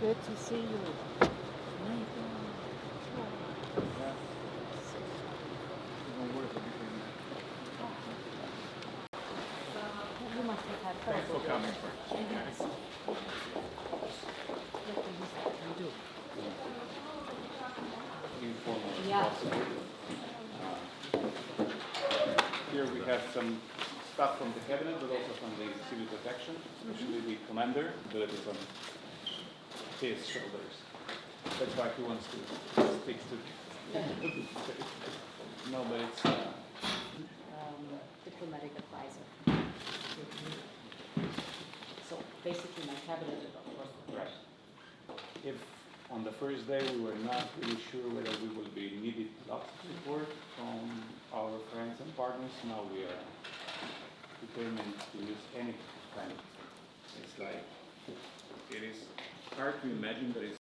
Good to see you. My God. You must have had fun. Thanks for coming first. Yes. You do. Informal as Yeah. possible. Here we have some stuff from the cabinet, but also from the civil protection, especially the commander, but it is on his shoulders. That's why he wants to stick to. No, but it's. Diplomatic advisor. So basically my cabinet, of course. Right. If on the first day we were not really sure whether we will be needed lots of support from our friends and partners, now we are determined to use any kind of. It's like, it is hard to imagine that it's